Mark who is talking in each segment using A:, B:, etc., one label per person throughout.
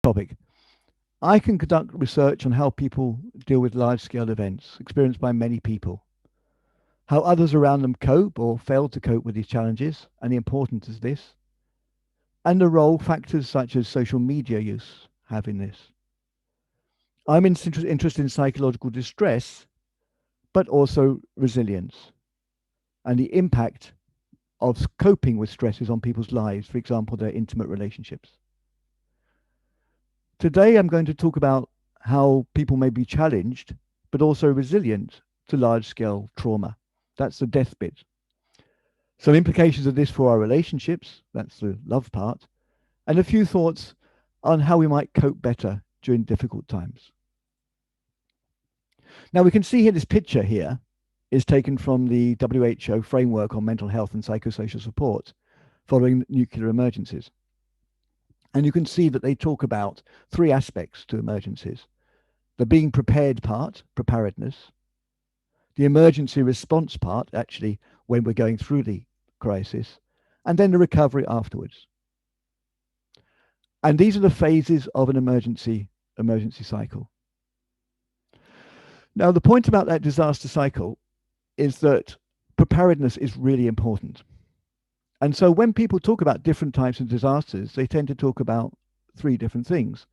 A: topic. I can conduct research on how people deal with large-scale events experienced by many people, how others around them cope or fail to cope with these challenges, and the importance of this, and the role factors such as social media use have in this. I'm interested in psychological distress, but also resilience and the impact of coping with stresses on people's lives, for example, their intimate relationships. Today, I'm going to talk about how people may be challenged, but also resilient to large scale trauma. That's the death bit. Some implications of this for our relationships, that's the love part, and a few thoughts on how we might cope better during difficult times. Now, we can see here this picture here is taken from the WHO framework on mental health and psychosocial support following nuclear emergencies. And you can see that they talk about three aspects to emergencies: the being prepared part, preparedness; the emergency response part, actually when we're going through the crisis; and then the recovery afterwards. And these are the phases of an emergency cycle. Now, the point about that disaster cycle is that preparedness is really important. And so when people talk about different types of disasters, they tend to talk about three different things.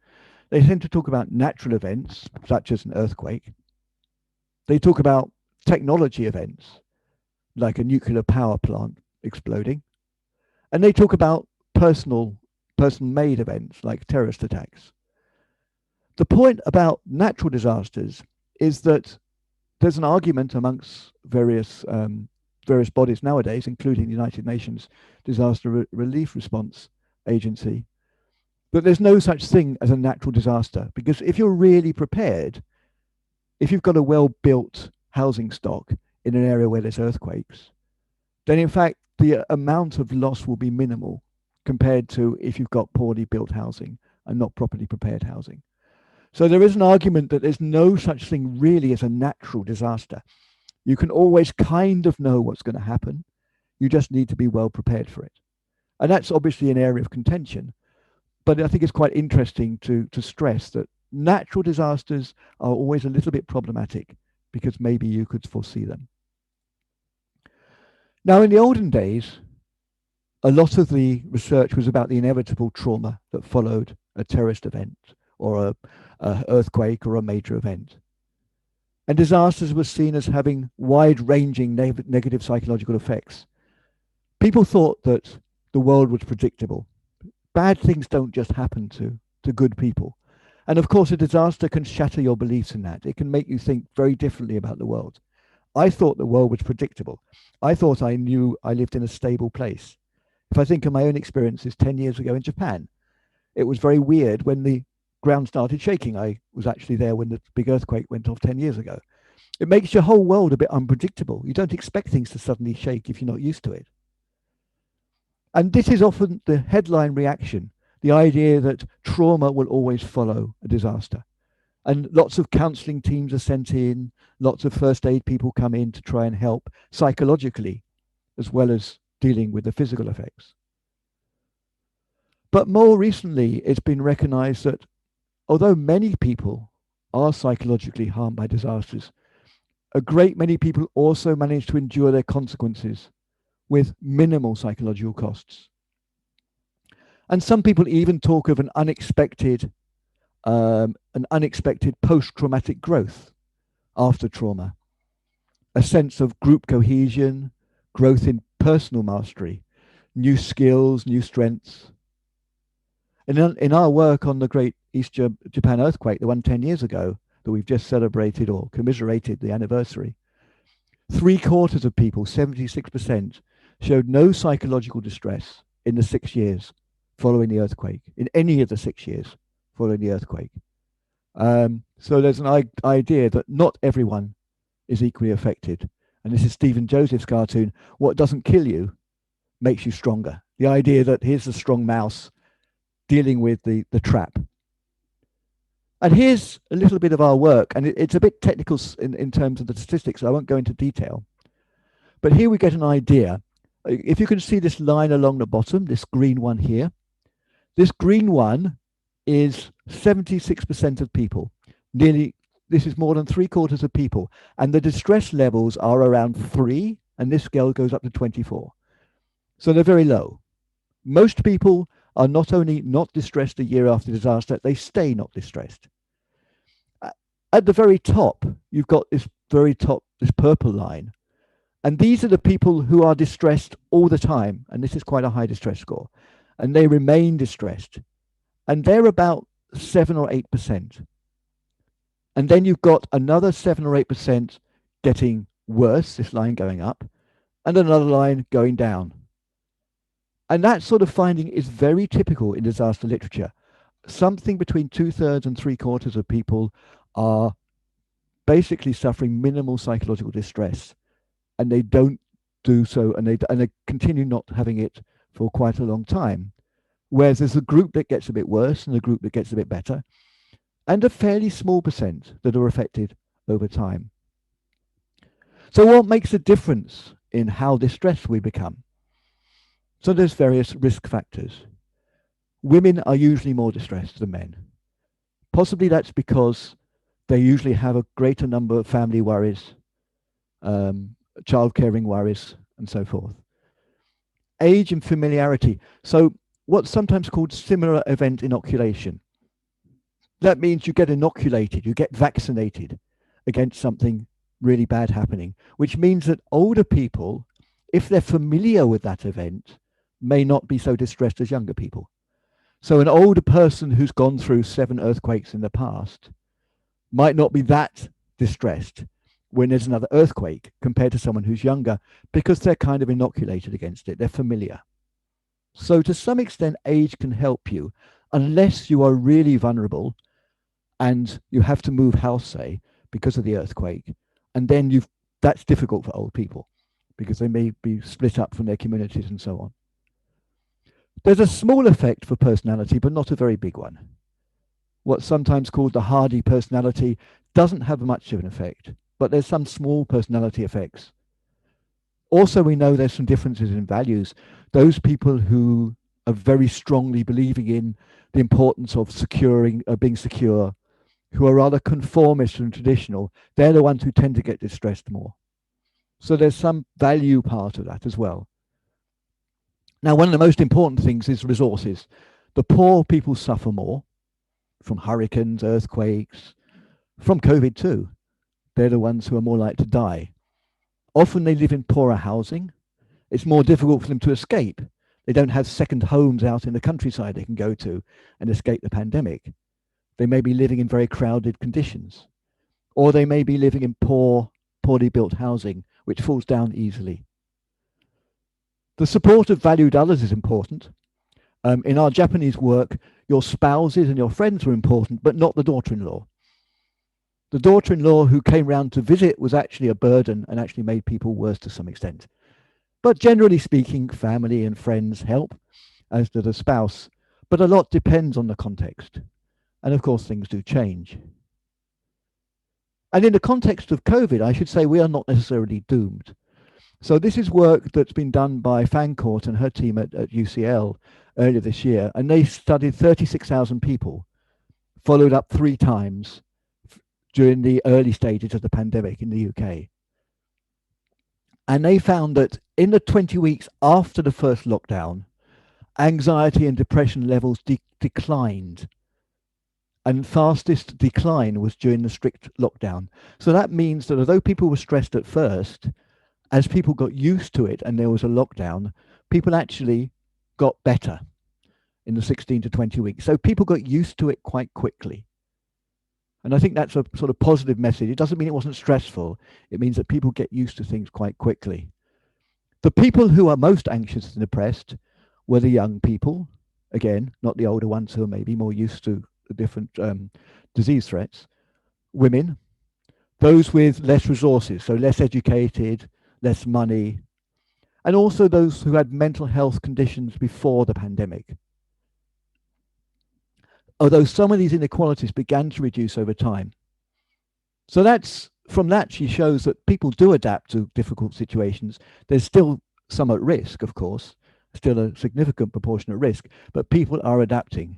A: They tend to talk about natural events, such as an earthquake. They talk about technology events, like a nuclear power plant exploding. And they talk about person-made events, like terrorist attacks. The point about natural disasters is that there's an argument amongst various bodies nowadays, including the United Nations Disaster Relief Response Agency, that there's no such thing as a natural disaster. Because if you're really prepared, if you've got a well-built housing stock in an area where there's earthquakes, then in fact the amount of loss will be minimal compared to if you've got poorly built housing and not properly prepared housing. So there is an argument that there's no such thing really as a natural disaster. You can always kind of know what's going to happen. You just need to be well prepared for it. And that's obviously an area of contention. But I think it's quite interesting to stress that natural disasters are always a little bit problematic because maybe you could foresee them. Now, in the olden days, a lot of the research was about the inevitable trauma that followed a terrorist event or a earthquake or a major event. And disasters were seen as having wide-ranging negative psychological effects. People thought that the world was predictable. Bad things don't just happen to good people. And of course, a disaster can shatter your beliefs in that. It can make you think very differently about the world. I thought the world was predictable. I thought I knew I lived in a stable place. If I think of my own experiences 10 years ago in Japan, it was very weird when the ground started shaking. I was actually there when the big earthquake went off 10 years ago. It makes your whole world a bit unpredictable. You don't expect things to suddenly shake if you're not used to it. And this is often the headline reaction, the idea that trauma will always follow a disaster. And lots of counseling teams are sent in, lots of first aid people come in to try and help psychologically, as well as dealing with the physical effects. But more recently, it's been recognized that although many people are psychologically harmed by disasters, a great many people also manage to endure their consequences with minimal psychological costs. And some people even talk of an unexpected post-traumatic growth after trauma, a sense of group cohesion, growth in personal mastery, new skills, new strengths. And in our work on the Great East Japan earthquake, the one 10 years ago that we've just celebrated or commiserated the anniversary, 3/4 of people, 76%, showed no psychological distress in the 6 years following the earthquake, in any of the 6 years following the earthquake. So there's an idea that not everyone is equally affected. And this is Stephen Joseph's cartoon, what doesn't kill you makes you stronger. The idea that here's a strong mouse dealing with the trap. And here's a little bit of our work, and it's a bit technical in terms of the statistics, so I won't go into detail. But here we get an idea. If you can see this line along the bottom, this green one here, this green one is 76% of people. Nearly, this is more than three quarters of people. And the distress levels are around 3, and this scale goes up to 24. So they're very low. Most people are not only not distressed a year after disaster, they stay not distressed. At the very top, you've got this purple line. And these are the people who are distressed all the time. And this is quite a high distress score. And they remain distressed. And they're about 7 or 8%. And then you've got another 7 or 8% getting worse, this line going up, and another line going down. And that sort of finding is very typical in disaster literature. Something between 2/3 and 3/4 of people are basically suffering minimal psychological distress, and they don't do so, and they continue not having it for quite a long time. Whereas there's a group that gets a bit worse and a group that gets a bit better, and a fairly small percent that are affected over time. So what makes a difference in how distressed we become? So there's various risk factors. Women are usually more distressed than men. Possibly that's because they usually have a greater number of family worries, child caring worries, and so forth. Age and familiarity. So what's sometimes called similar event inoculation. That means you get inoculated, you get vaccinated against something really bad happening, which means that older people, if they're familiar with that event, may not be so distressed as younger people. So an older person who's gone through 7 earthquakes in the past might not be that distressed when there's another earthquake compared to someone who's younger, because they're kind of inoculated against it. They're familiar. So to some extent, age can help you, unless you are really vulnerable and you have to move house, say, because of the earthquake. And then that's difficult for old people because they may be split up from their communities and so on. There's a small effect for personality, but not a very big one. What's sometimes called the hardy personality doesn't have much of an effect, but there's some small personality effects. Also, we know there's some differences in values. Those people who are very strongly believing in the importance of being secure, who are rather conformist and traditional, they're the ones who tend to get distressed more. So there's some value part of that as well. Now, one of the most important things is resources. The poor people suffer more from hurricanes, earthquakes, from COVID too. They're the ones who are more likely to die. Often they live in poorer housing. It's more difficult for them to escape. They don't have second homes out in the countryside they can go to and escape the pandemic. They may be living in very crowded conditions, or they may be living in poorly built housing, which falls down easily. The support of valued others is important. In our Japanese work, your spouses and your friends were important, but not the daughter-in-law. The daughter-in-law who came round to visit was actually a burden and actually made people worse to some extent. But generally speaking, family and friends help, as does a spouse. But a lot depends on the context. And of course, things do change. And in the context of COVID, I should say we are not necessarily doomed. So this is work that's been done by Fancourt and her team at UCL earlier this year. And they studied 36,000 people, followed up 3 times during the early stages of the pandemic in the UK. And they found that in the 20 weeks after the first lockdown, anxiety and depression levels declined. And fastest decline was during the strict lockdown. So that means that although people were stressed at first, as people got used to it and there was a lockdown, people actually got better in the 16 to 20 weeks. So people got used to it quite quickly. And I think that's a sort of positive message. It doesn't mean it wasn't stressful. It means that people get used to things quite quickly. The people who are most anxious and depressed were the young people. Again, not the older ones who are maybe more used to the different disease threats. Women, those with less resources, so less educated, less money, and also those who had mental health conditions before the pandemic. Although some of these inequalities began to reduce over time. So from that, she shows that people do adapt to difficult situations. There's still some at risk, of course, still a significant proportion at risk, but people are adapting.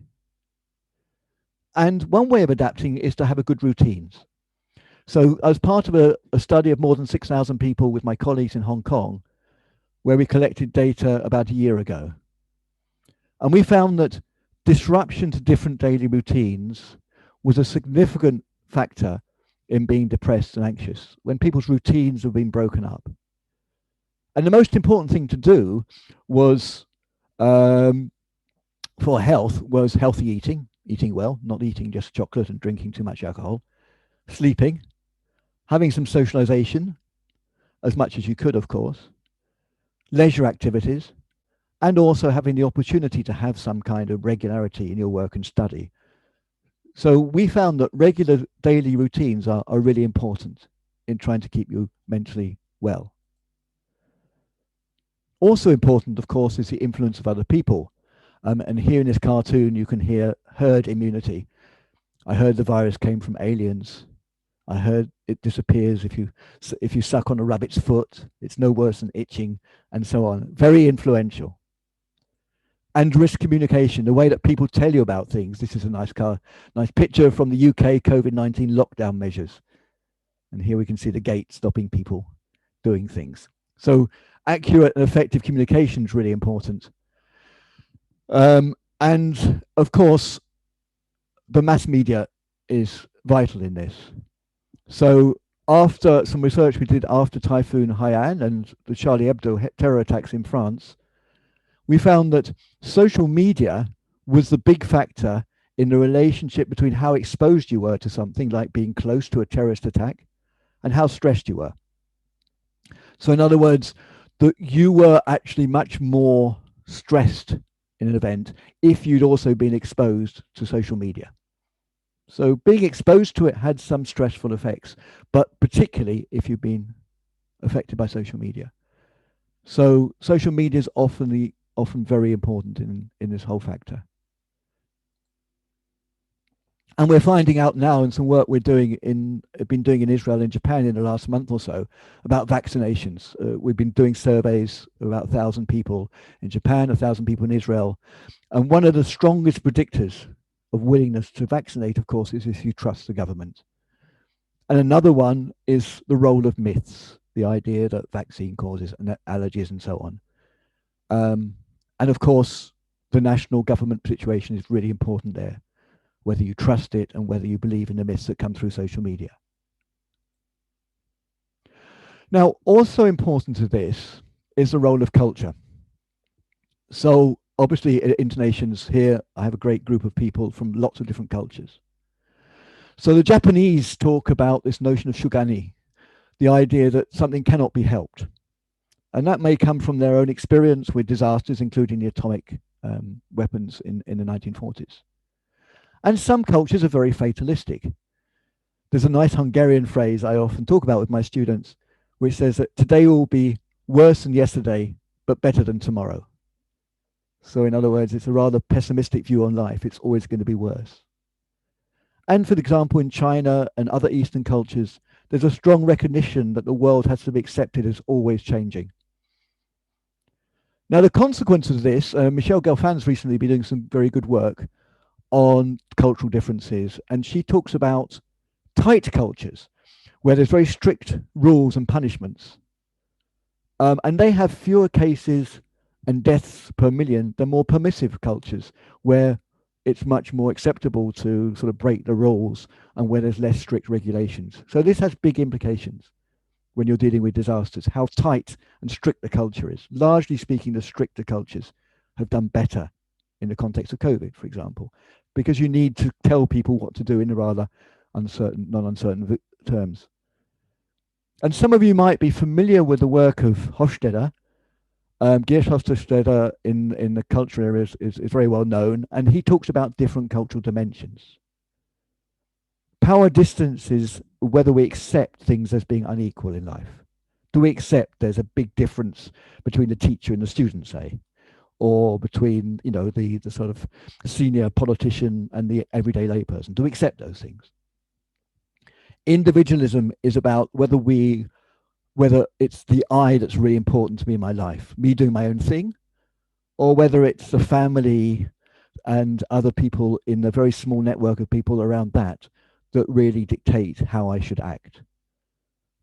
A: And one way of adapting is to have a good routines. So, as part of a study of more than 6,000 people with my colleagues in Hong Kong, where we collected data about a year ago, and we found that disruption to different daily routines was a significant factor in being depressed and anxious when people's routines have been broken up. And the most important thing to do was um, for health was healthy eating, eating well, not eating just chocolate and drinking too much alcohol, sleeping, having some socialization, as much as you could, of course, leisure activities, and also having the opportunity to have some kind of regularity in your work and study. So we found that regular daily routines are really important in trying to keep you mentally well. Also important, of course, is the influence of other people. And here in this cartoon, you can hear herd immunity. I heard the virus came from aliens. I heard it disappears if you suck on a rabbit's foot. It's no worse than itching, and so on. Very influential. And risk communication, the way that people tell you about things. This is a nice picture from the UK COVID-19 lockdown measures. And here we can see the gate stopping people doing things. So accurate and effective communication is really important. And of course, the mass media is vital in this. So after some research we did after Typhoon Haiyan and the Charlie Hebdo terror attacks in France, we found that social media was the big factor in the relationship between how exposed you were to something like being close to a terrorist attack and how stressed you were. So in other words, that you were actually much more stressed in an event if you'd also been exposed to social media. So being exposed to it had some stressful effects, but particularly if you've been affected by social media. So social media is often very important in this whole factor. And we're finding out now in some work we've been doing in Israel and Japan in the last month or so about vaccinations. We've been doing surveys of about 1,000 people in Japan, 1,000 people in Israel. And one of the strongest predictors of willingness to vaccinate, of course, is if you trust the government. And another one is the role of myths, the idea that vaccine causes allergies and so on. And of course, the national government situation is really important there, whether you trust it and whether you believe in the myths that come through social media. Now, also important to this is the role of culture. So obviously at InterNations here, I have a great group of people from lots of different cultures. So the Japanese talk about this notion of shugani, the idea that something cannot be helped. And that may come from their own experience with disasters, including the atomic weapons in the 1940s. And some cultures are very fatalistic. There's a nice Hungarian phrase I often talk about with my students, which says that today will be worse than yesterday, but better than tomorrow. So in other words, it's a rather pessimistic view on life. It's always going to be worse. And for example, in China and other Eastern cultures, there's a strong recognition that the world has to be accepted as always changing. Now, the consequence of this, Michelle Gelfan's recently been doing some very good work on cultural differences, and she talks about tight cultures where there's very strict rules and punishments. And they have fewer cases and deaths per million than more permissive cultures where it's much more acceptable to sort of break the rules and where there's less strict regulations. So this has big implications when you're dealing with disasters, how tight and strict the culture is. Largely speaking, the stricter cultures have done better in the context of COVID, for example, because you need to tell people what to do in a rather uncertain, non-uncertain terms. And some of you might be familiar with the work of Hofstede. Geert Hofstede in the cultural areas is very well known, and he talks about different cultural dimensions. Power distance is whether we accept things as being unequal in life. Do we accept there's a big difference between the teacher and the student, say, or between the sort of senior politician and the everyday layperson? Do we accept those things? Individualism is about whether it's the I that's really important to me in my life, me doing my own thing, or whether it's the family, and other people in the very small network of people around that that really dictate how I should act.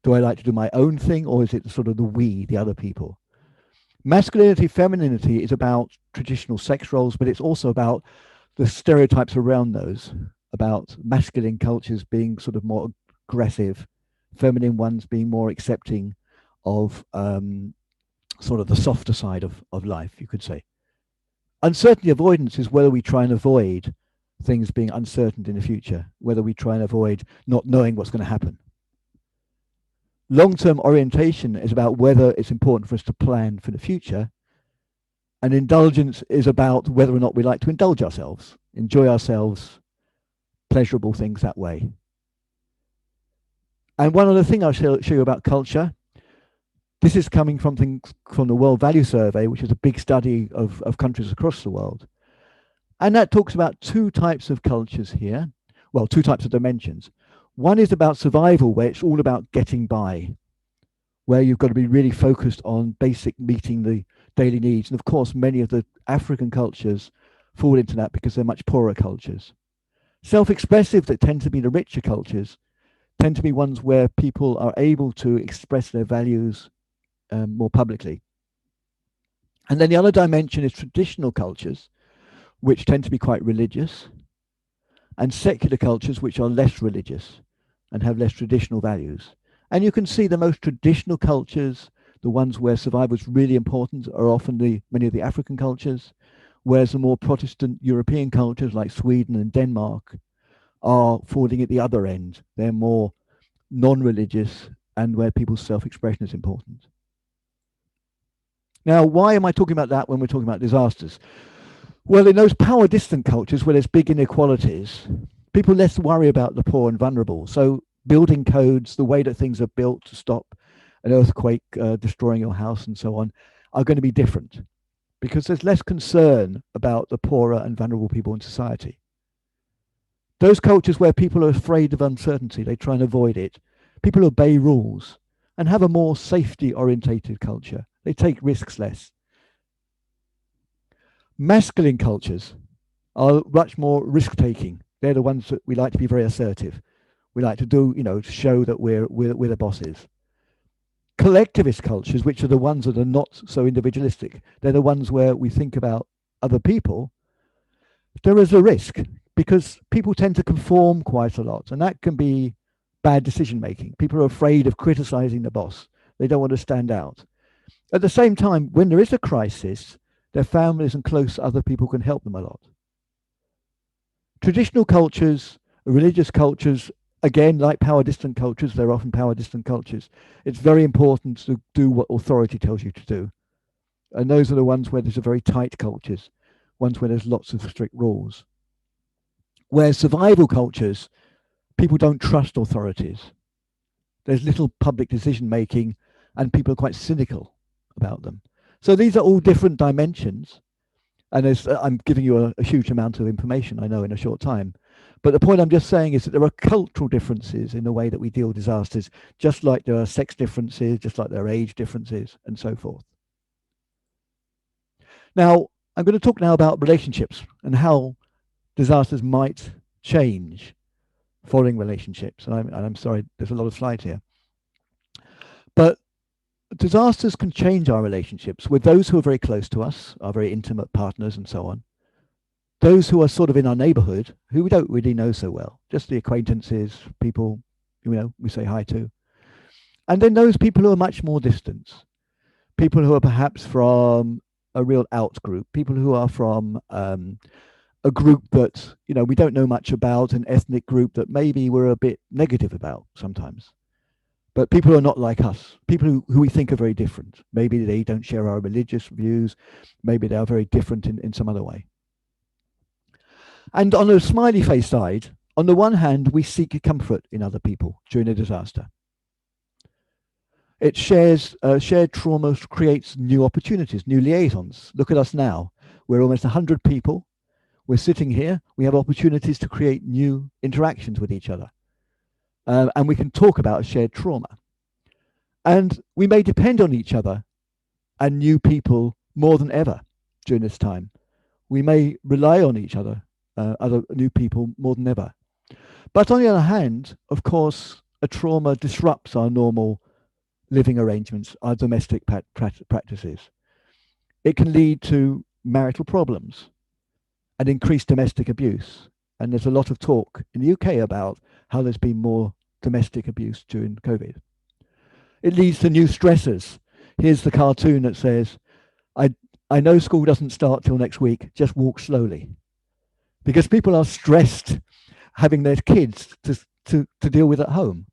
A: Do I like to do my own thing, or is it sort of the we, the other people? Masculinity, femininity is about traditional sex roles, but it's also about the stereotypes around those, about masculine cultures being sort of more aggressive, feminine ones being more accepting of sort of the softer side of life, you could say. Uncertainty avoidance is whether we try and avoid things being uncertain in the future, whether we try and avoid not knowing what's going to happen. Long-term orientation is about whether it's important for us to plan for the future. And indulgence is about whether or not we like to indulge ourselves, enjoy ourselves, pleasurable things that way. And one other thing I'll show you about culture, this is coming from the World Value Survey, which is a big study of countries across the world. And that talks about two types of cultures here. Well, two types of dimensions. One is about survival, where it's all about getting by, where you've got to be really focused on basic meeting the daily needs. And of course, many of the African cultures fall into that because they're much poorer cultures. Self-expressive, that tend to be the richer cultures, tend to be ones where people are able to express their values more publicly. And then the other dimension is traditional cultures, which tend to be quite religious, and secular cultures, which are less religious and have less traditional values. And you can see the most traditional cultures, the ones where survival is really important, are often many of the African cultures, whereas the more Protestant European cultures like Sweden and Denmark are falling at the other end. They're more non-religious and where people's self-expression is important. Now, why am I talking about that when we're talking about disasters? Well, in those power distant cultures where there's big inequalities, people less worry about the poor and vulnerable. So building codes, the way that things are built to stop an earthquake destroying your house and so on, are going to be different because there's less concern about the poorer and vulnerable people in society. Those cultures where people are afraid of uncertainty, they try and avoid it. People obey rules and have a more safety orientated culture. They take risks less. Masculine cultures are much more risk taking. They're the ones that we like to be very assertive. We like to do, to show that we're the bosses. Collectivist cultures, which are the ones that are not so individualistic, they're the ones where we think about other people. There is a risk because people tend to conform quite a lot, and that can be bad decision making. People are afraid of criticizing the boss. They don't want to stand out. At the same time, when there is a crisis, their families and close other people can help them a lot. Traditional cultures, religious cultures, again, like power distant cultures, they're often power distant cultures. It's very important to do what authority tells you to do. And those are the ones where there's a very tight cultures, ones where there's lots of strict rules. Whereas survival cultures, people don't trust authorities. There's little public decision making and people are quite cynical about them. So these are all different dimensions. And I'm giving you a huge amount of information, I know, in a short time. But the point I'm just saying is that there are cultural differences in the way that we deal with disasters, just like there are sex differences, just like there are age differences, and so forth. Now, I'm going to talk now about relationships and how disasters might change following relationships. And I'm sorry, there's a lot of slides here. But disasters can change our relationships with those who are very close to us, our very intimate partners and so on. Those who are sort of in our neighborhood, who we don't really know so well, just the acquaintances, people, we say hi to. And then those people who are much more distant, people who are perhaps from a real out group, people who are from a group that, we don't know much about, an ethnic group that maybe we're a bit negative about sometimes. But people who are not like us, people who we think are very different. Maybe they don't share our religious views. Maybe they are very different in some other way. And on the smiley face side, on the one hand, we seek comfort in other people during a disaster. It shared trauma creates new opportunities, new liaisons. Look at us now. We're almost 100 people. We're sitting here. We have opportunities to create new interactions with each other. And we can talk about a shared trauma. And we may depend on each other and new people more than ever during this time. We may rely on each other, other new people, more than ever. But on the other hand, of course, a trauma disrupts our normal living arrangements, our domestic practices. It can lead to marital problems and increased domestic abuse. And there's a lot of talk in the UK about how there's been more domestic abuse during COVID. It leads to new stressors. Here's the cartoon that says, I, I know school doesn't start till next week, just walk slowly. Because people are stressed having their kids to deal with at home.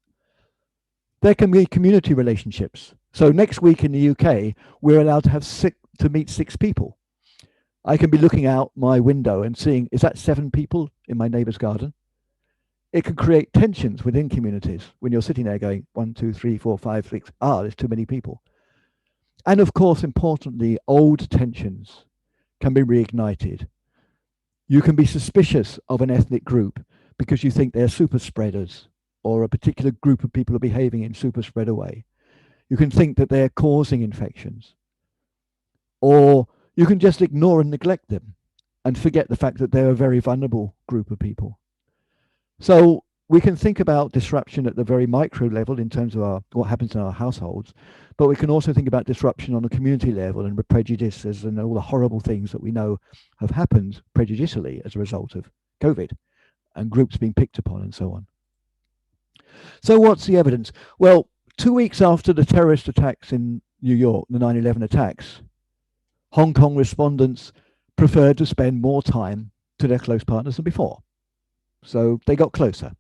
A: There can be community relationships. So next week in the UK, we're allowed to have to meet 6 people. I can be looking out my window and seeing, is that 7 people in my neighbour's garden? It can create tensions within communities when you're sitting there going 1, 2, 3, 4, 5, 6. There's too many people. And of course, importantly, old tensions can be reignited. You can be suspicious of an ethnic group because you think they're super spreaders or a particular group of people are behaving in super spreader way. You can think that they're causing infections. Or you can just ignore and neglect them and forget the fact that they're a very vulnerable group of people. So we can think about disruption at the very micro level in terms of what happens in our households, but we can also think about disruption on a community level and prejudices and all the horrible things that we know have happened prejudicially as a result of COVID and groups being picked upon and so on. So what's the evidence? Well, 2 weeks after the terrorist attacks in New York, the 9/11 attacks, Hong Kong respondents preferred to spend more time to their close partners than before. So they got closer.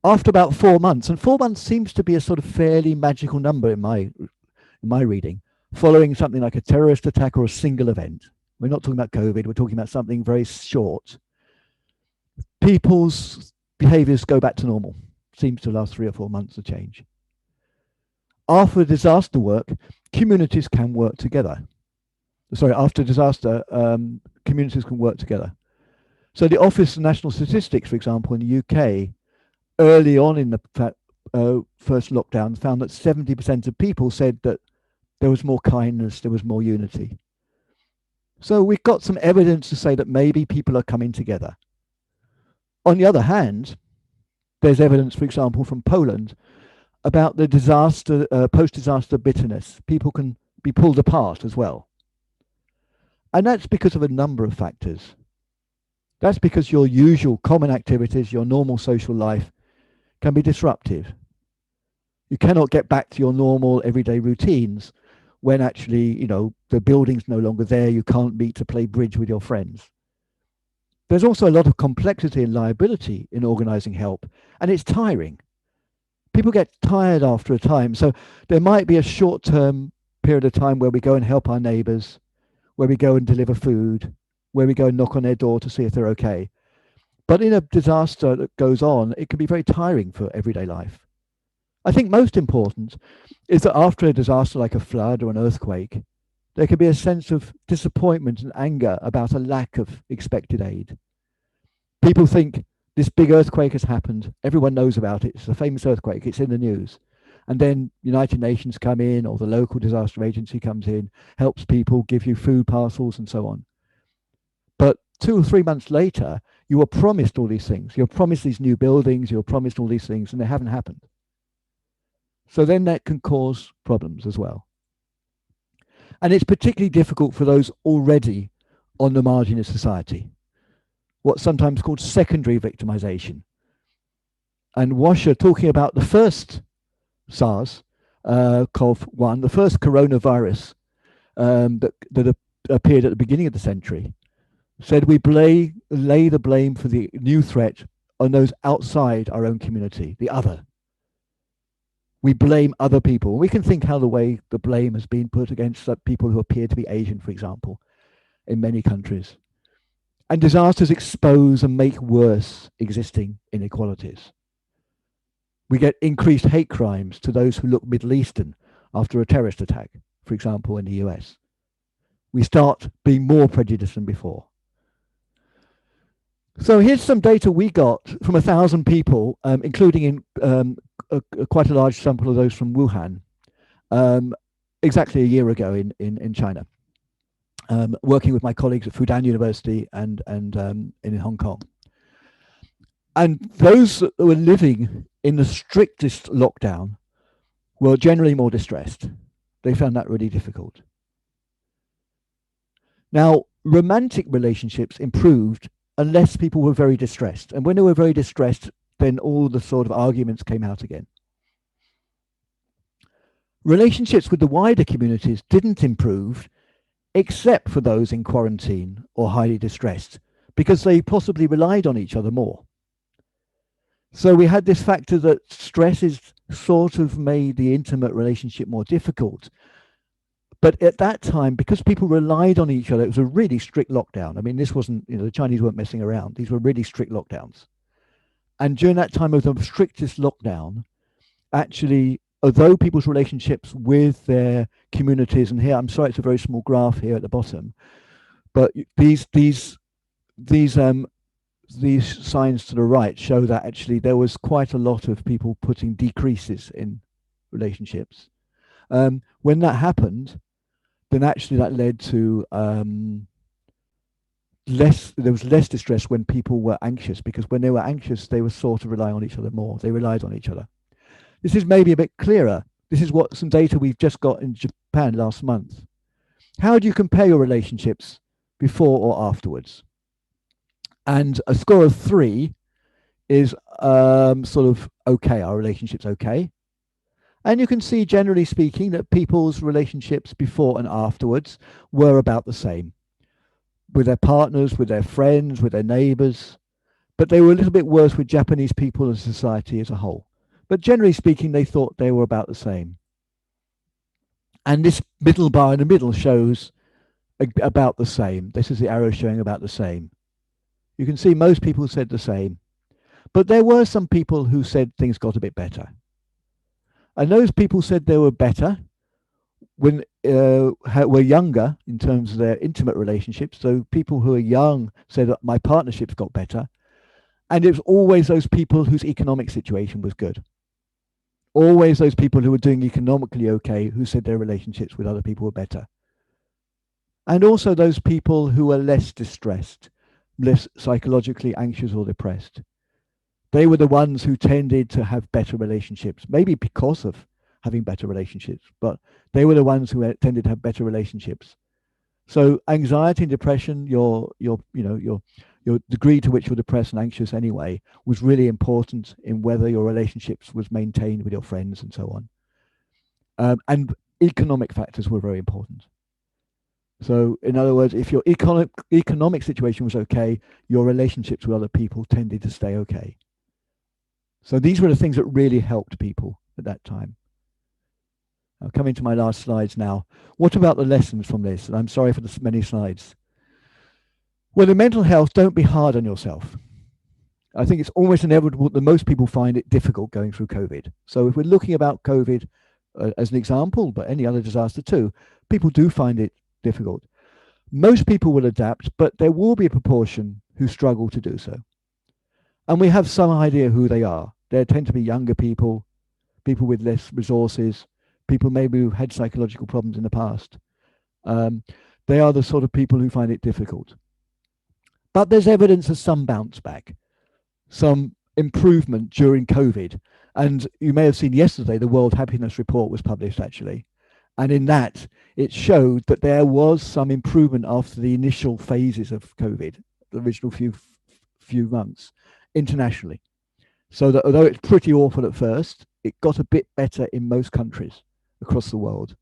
A: After about 4 months, and 4 months seems to be a sort of fairly magical number in my reading, following something like a terrorist attack or a single event. We're not talking about COVID, we're talking about something very short. People's behaviors go back to normal. Seems to last 3 or 4 months to change. After disaster work, communities can work together. After disaster, communities can work together. So the Office of National Statistics, for example, in the UK, early on in the first lockdown, found that 70% of people said that there was more kindness, there was more unity. So we've got some evidence to say that maybe people are coming together. On the other hand, there's evidence, for example, from Poland about the disaster, post-disaster bitterness. People can be pulled apart as well. And that's because of a number of factors. That's because your usual common activities, your normal social life can be disruptive. You cannot get back to your normal everyday routines when actually, the building's no longer there, you can't meet to play bridge with your friends. There's also a lot of complexity and liability in organizing help, and it's tiring. People get tired after a time, so there might be a short-term period of time where we go and help our neighbors, where we go and deliver food, where we go and knock on their door to see if they're okay. But in a disaster that goes on, it can be very tiring for everyday life. I think most important is that after a disaster like a flood or an earthquake, there can be a sense of disappointment and anger about a lack of expected aid. People think this big earthquake has happened. Everyone knows about it. It's a famous earthquake. It's in the news. And then United Nations come in, or the local disaster agency comes in, helps people, give you food parcels and so on. But 2 or 3 months later, you were promised all these things. You're promised these new buildings, you're promised all these things, and they haven't happened. So then that can cause problems as well. And it's particularly difficult for those already on the margin of society, what's sometimes called secondary victimization. And Washer, talking about the first SARS-CoV-1, the first coronavirus that appeared at the beginning of the century, said we lay the blame for the new threat on those outside our own community, the other. We blame other people. We can think how the way the blame has been put against people who appear to be Asian, for example, in many countries. And disasters expose and make worse existing inequalities. We get increased hate crimes to those who look Middle Eastern after a terrorist attack, for example, in the US. We start being more prejudiced than before. So here's some data we got from 1,000 people, including in quite a large sample of those from Wuhan, exactly a year ago in China. working with my colleagues at Fudan University and in Hong Kong. And those that were living in the strictest lockdown were generally more distressed. They found that really difficult. Now, romantic relationships improved unless people were very distressed. And when they were very distressed, then all the sort of arguments came out again. Relationships with the wider communities didn't improve except for those in quarantine or highly distressed, because they possibly relied on each other more. So we had this factor that stress is sort of made the intimate relationship more difficult. But at that time, because people relied on each other, it was a really strict lockdown. I mean, this wasn't, the Chinese weren't messing around. These were really strict lockdowns. And during that time of the strictest lockdown, actually, although people's relationships with their communities, and here, I'm sorry, it's a very small graph here at the bottom, but these signs to the right show that actually there was quite a lot of people putting decreases in relationships. When that happened, then actually that led to there was less distress when people were anxious, because when they were anxious, they were sort of relying on each other more. They relied on each other. This is maybe a bit clearer. This is what some data we've just got in Japan last month. How do you compare your relationships before or afterwards? And a score of 3 is sort of okay, our relationship's okay. And you can see, generally speaking, that people's relationships before and afterwards were about the same, with their partners, with their friends, with their neighbors. But they were a little bit worse with Japanese people and society as a whole. But generally speaking, they thought they were about the same. And this middle bar in the middle shows about the same. This is the arrow showing about the same. You can see most people said the same. But there were some people who said things got a bit better. And those people said they were better when were younger in terms of their intimate relationships. So people who are young said that my partnerships got better. And it was always those people whose economic situation was good. Always those people who were doing economically okay who said their relationships with other people were better. And also those people who were less distressed, less psychologically anxious or depressed. They were the ones who tended to have better relationships, maybe because of having better relationships, but they were the ones who tended to have better relationships. So anxiety and depression, your degree to which you're depressed and anxious anyway, was really important in whether your relationships was maintained with your friends and so on. And economic factors were very important. So in other words, if your economic situation was okay, your relationships with other people tended to stay okay. So these were the things that really helped people at that time. I'll come into my last slides now. What about the lessons from this? And I'm sorry for the many slides. Well, in mental health, don't be hard on yourself. I think it's almost inevitable that most people find it difficult going through COVID. So if we're looking about COVID as an example, but any other disaster too, people do find it difficult. Most people will adapt, but there will be a proportion who struggle to do so. And we have some idea who they are. They tend to be younger people, people with less resources, people maybe who've had psychological problems in the past. They are the sort of people who find it difficult. But there's evidence of some bounce back, some improvement during COVID. And you may have seen yesterday, the World Happiness Report was published, actually. And in that, it showed that there was some improvement after the initial phases of COVID, the original few months, internationally. So that although it's pretty awful at first, it got a bit better in most countries across the world.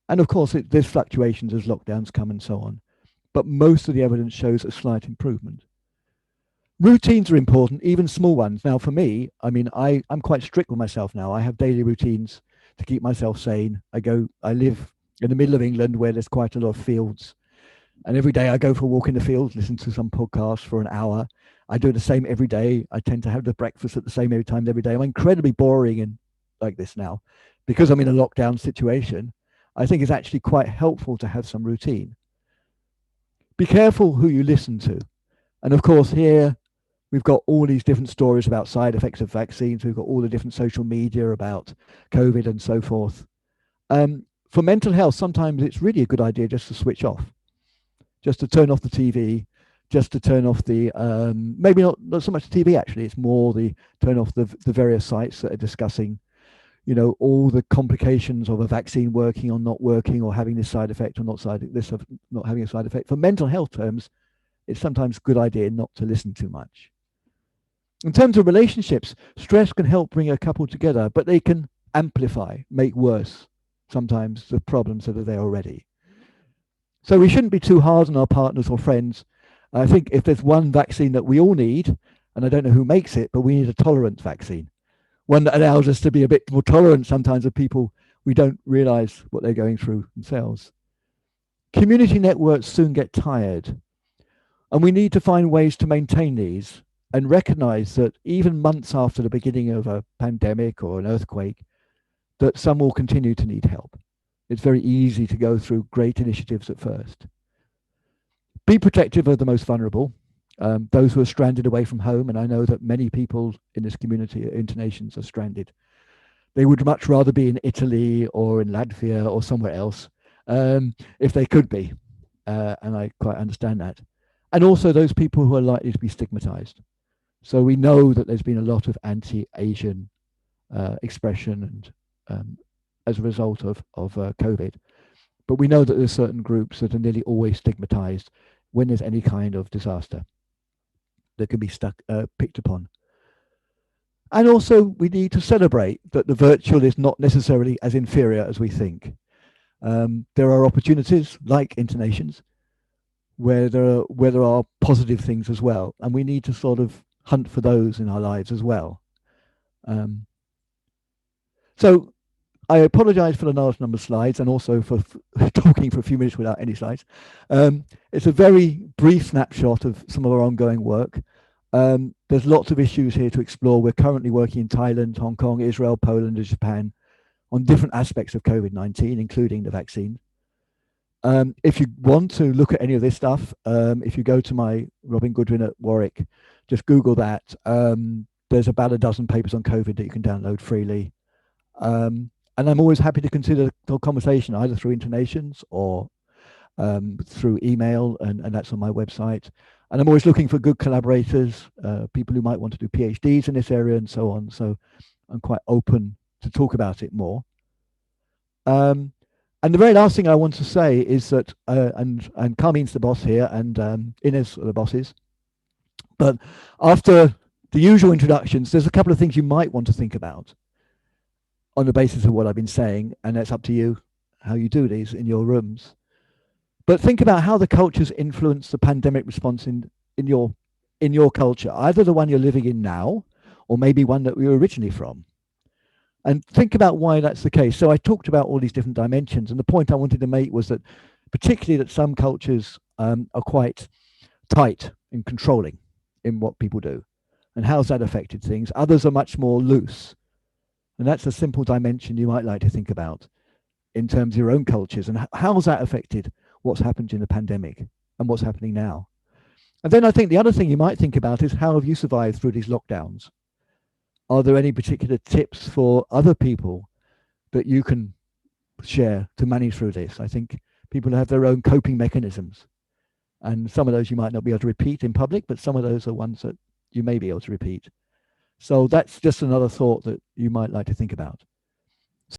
A: And of course, there's fluctuations as lockdowns come and so on. But most of the evidence shows a slight improvement. Routines are important, even small ones. Now, for me, I mean, I'm quite strict with myself now. I have daily routines to keep myself sane. I live in the middle of England where there's quite a lot of fields. And every day I go for a walk in the fields, listen to some podcast for an hour. I do the same every day. I tend to have the breakfast at the same time every day. I'm incredibly boring and like this now. Because I'm in a lockdown situation, I think it's actually quite helpful to have some routine. Be careful who you listen to. And of course, here we've got all these different stories about side effects of vaccines. We've got all the different social media about COVID and so forth. For mental health, sometimes it's really a good idea just to switch off. just to turn off the TV, just to turn off the maybe not so much the TV actually. It's more the turn off the various sites that are discussing, all the complications of a vaccine working or not working, or having this side effect or not having a side effect. For mental health terms, it's sometimes a good idea not to listen too much. In terms of relationships, stress can help bring a couple together, but they can amplify, make worse sometimes the problems that are there already. So we shouldn't be too hard on our partners or friends. I think if there's one vaccine that we all need, and I don't know who makes it, but we need a tolerance vaccine, one that allows us to be a bit more tolerant sometimes of people we don't realize what they're going through themselves. Community networks soon get tired, and we need to find ways to maintain these and recognize that even months after the beginning of a pandemic or an earthquake, that some will continue to need help. It's very easy to go through great initiatives at first. Be protective of the most vulnerable, those who are stranded away from home, and I know that many people in this community at InterNations are stranded. They would much rather be in Italy or in Latvia or somewhere else, if they could be, and I quite understand that. And also those people who are likely to be stigmatized. So we know that there's been a lot of anti-Asian expression and as a result of COVID. But we know that there's certain groups that are nearly always stigmatized when there's any kind of disaster that can be picked upon. And also we need to celebrate that the virtual is not necessarily as inferior as we think. There are opportunities like InterNations where there are positive things as well, and we need to sort of hunt for those in our lives as well. So I apologize for the large number of slides and also for talking for a few minutes without any slides. It's a very brief snapshot of some of our ongoing work. There's lots of issues here to explore. We're currently working in Thailand, Hong Kong, Israel, Poland, and Japan on different aspects of COVID-19, including the vaccine. If you want to look at any of this stuff, if you go to my Robin Goodwin at Warwick, just Google that. There's about a dozen papers on COVID that you can download freely. And I'm always happy to consider the conversation either through InterNations or through email, and that's on my website. And I'm always looking for good collaborators, people who might want to do PhDs in this area and so on. So I'm quite open to talk about it more. And the very last thing I want to say is that, and Carmine's the boss here, and Inez are the bosses. But after the usual introductions, there's a couple of things you might want to think about on the basis of what I've been saying, and that's up to you how you do these in your rooms. But think about how the cultures influence the pandemic response in your culture, either the one you're living in now, or maybe one that we were originally from. And think about why that's the case. So I talked about all these different dimensions, and the point I wanted to make was that particularly that some cultures are quite tight and controlling in what people do. And how's that affected things? Others are much more loose. And that's a simple dimension you might like to think about in terms of your own cultures, and how's that affected what's happened in the pandemic and what's happening now. And then I think the other thing you might think about is how have you survived through these lockdowns? Are there any particular tips for other people that you can share to manage through this? I think people have their own coping mechanisms, and some of those you might not be able to repeat in public, but some of those are ones that you may be able to repeat. So that's just another thought that you might like to think about.